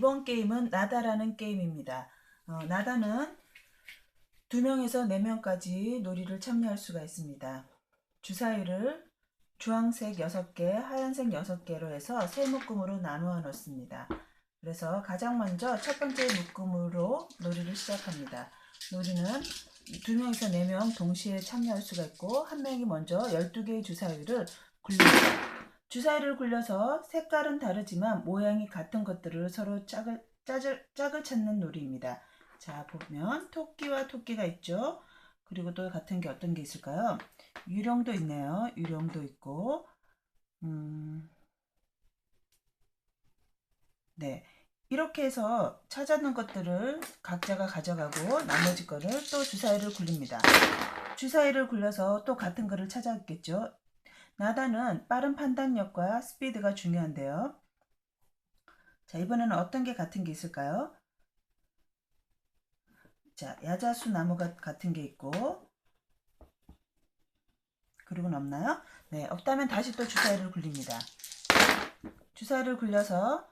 이번 게임은 나다라는 게임입니다. 나다는 2명에서 4명까지 놀이를 참여할 수가 있습니다. 주사위를 주황색 6개, 하얀색 6개로 해서 세 묶음으로 나누어 놓습니다. 그래서 가장 먼저 첫 번째 묶음으로 놀이를 시작합니다. 놀이는 2명에서 4명 동시에 참여할 수가 있고, 한 명이 먼저 12개의 주사위를 굴립니다. 주사위를 굴려서 색깔은 다르지만 모양이 같은 것들을 서로 짝을 찾는 놀이입니다. 자, 보면 토끼와 토끼가 있죠. 그리고 또 같은 게 어떤 게 있을까요? 유령도 있네요. 유령도 있고, 네. 이렇게 해서 찾았는 것들을 각자가 가져가고 나머지 거를 또 주사위를 굴립니다. 주사위를 굴려서 또 같은 거를 찾았겠죠. 나다는 빠른 판단력과 스피드가 중요한데요. 자, 이번에는 어떤 게 같은 게 있을까요? 자, 야자수 나무가 같은 게 있고, 그리고는 없나요? 네, 없다면 다시 또 주사위를 굴립니다. 주사위를 굴려서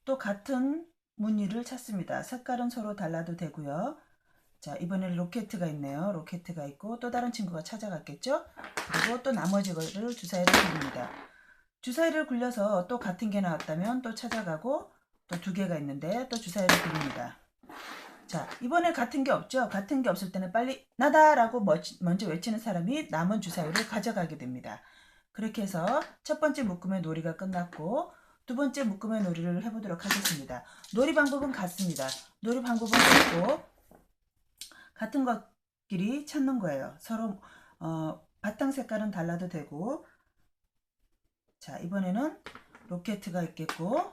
또 같은 무늬를 찾습니다. 색깔은 서로 달라도 되고요. 자, 이번에는 로켓가 있네요. 로켓가 있고 또 다른 친구가 찾아갔겠죠? 그리고 또 나머지 거를 주사위를 굴립니다. 주사위를 굴려서 또 같은 게 나왔다면 또 찾아가고, 또 2개가 있는데 또 주사위를 굴립니다. 자, 이번에 같은 게 없죠? 같은 게 없을 때는 빨리 나다라고 먼저 외치는 사람이 남은 주사위를 가져가게 됩니다. 그렇게 해서 첫 번째 묶음의 놀이가 끝났고, 두 번째 묶음의 놀이를 해보도록 하겠습니다. 놀이 방법은 같습니다. 놀이 방법은 같고 같은 것끼리 찾는 거예요. 서로 바탕 색깔은 달라도 되고. 자, 이번에는 로켓가 있겠고,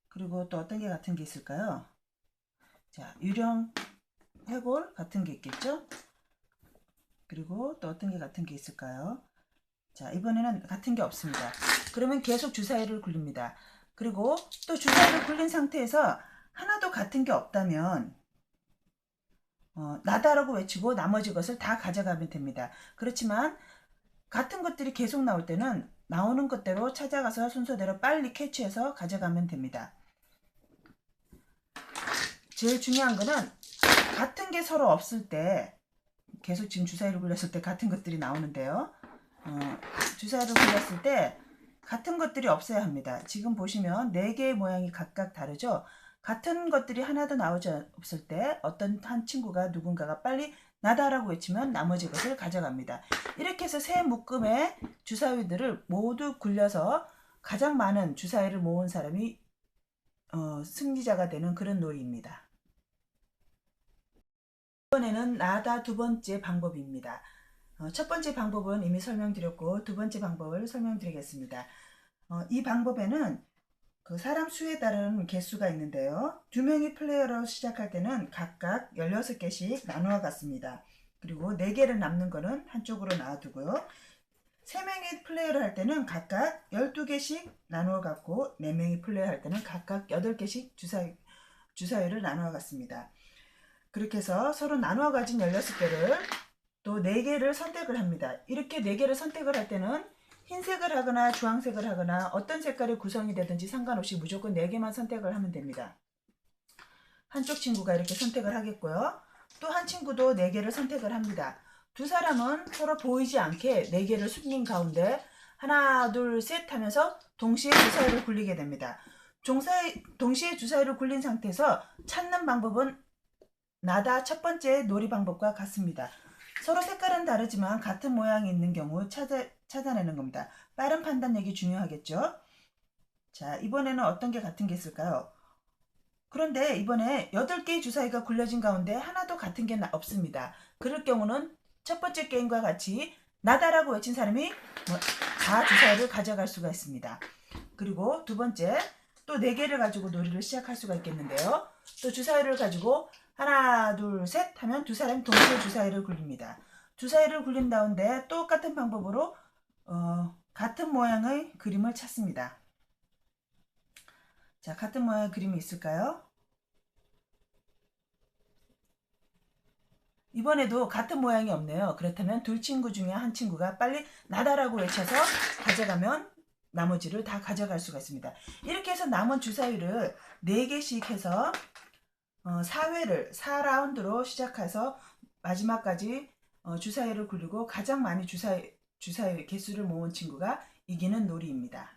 그리고 또 어떤 게 같은 게 있을까요? 자, 유령 해골 같은 게 있겠죠? 그리고 또 어떤 게 같은 게 있을까요? 자, 이번에는 같은 게 없습니다. 그러면 계속 주사위를 굴립니다. 그리고 또 주사위를 굴린 상태에서 하나도 같은 게 없다면 나다라고 외치고 나머지 것을 다 가져가면 됩니다. 그렇지만 같은 것들이 계속 나올 때는 나오는 것대로 찾아가서 순서대로 빨리 캐치해서 가져가면 됩니다. 제일 중요한 거는 같은 게 서로 없을 때, 계속 지금 주사위를 굴렸을 때 같은 것들이 나오는데요. 주사위를 굴렸을 때 같은 것들이 없어야 합니다. 지금 보시면 4개의 모양이 각각 다르죠. 같은 것들이 하나도 나오지 없을 때 어떤 한 친구가 누군가가 빨리 나다라고 외치면 나머지 것을 가져갑니다. 이렇게 해서 세 묶음의 주사위들을 모두 굴려서 가장 많은 주사위를 모은 사람이 승리자가 되는 그런 놀이입니다. 이번에는 나다 두 번째 방법입니다. 첫 번째 방법은 이미 설명드렸고, 두 번째 방법을 설명드리겠습니다. 이 방법에는 그 사람 수에 따른 개수가 있는데요. 2명이 플레이어로 시작할 때는 각각 16개씩 나누어 갔습니다. 그리고 4개를 남는 거는 한쪽으로 놔두고요. 3명이 플레이어를 할 때는 각각 12개씩 나누어 갔고, 4명이 플레이할 때는 각각 8개씩 주사위를 나누어 갔습니다. 그렇게 해서 서로 나누어 가진 16개를 또 4개를 선택을 합니다. 이렇게 4개를 선택을 할 때는 흰색을 하거나 주황색을 하거나 어떤 색깔의 구성이 되든지 상관없이 무조건 4개만 선택을 하면 됩니다. 한쪽 친구가 이렇게 선택을 하겠고요. 또 한 친구도 4개를 선택을 합니다. 두 사람은 서로 보이지 않게 4개를 숨긴 가운데 하나, 둘, 셋 하면서 동시에 주사위를 굴리게 됩니다. 동시에 주사위를 굴린 상태에서 찾는 방법은 나다 첫 번째 놀이 방법과 같습니다. 서로 색깔은 다르지만 같은 모양이 있는 경우 찾아내는 겁니다. 빠른 판단력이 중요하겠죠. 자, 이번에는 어떤 게 같은 게 있을까요? 그런데 이번에 8개의 주사위가 굴려진 가운데 하나도 같은 게 없습니다. 그럴 경우는 첫 번째 게임과 같이 나다라고 외친 사람이 다 주사위를 가져갈 수가 있습니다. 그리고 두 번째, 또 4개를 가지고 놀이를 시작할 수가 있겠는데요. 또 주사위를 가지고 하나, 둘, 셋 하면 두 사람이 동시에 주사위를 굴립니다. 주사위를 굴린 다음에 똑같은 방법으로 같은 모양의 그림을 찾습니다. 자, 같은 모양의 그림이 있을까요? 이번에도 같은 모양이 없네요. 그렇다면 두 친구 중에 한 친구가 빨리 나다라고 외쳐서 가져가면 나머지를 다 가져갈 수가 있습니다. 이렇게 해서 남은 주사위를 4개씩 해서 4라운드로 시작해서 마지막까지 주사위를 굴리고 가장 많이 주사위 개수를 모은 친구가 이기는 놀이입니다.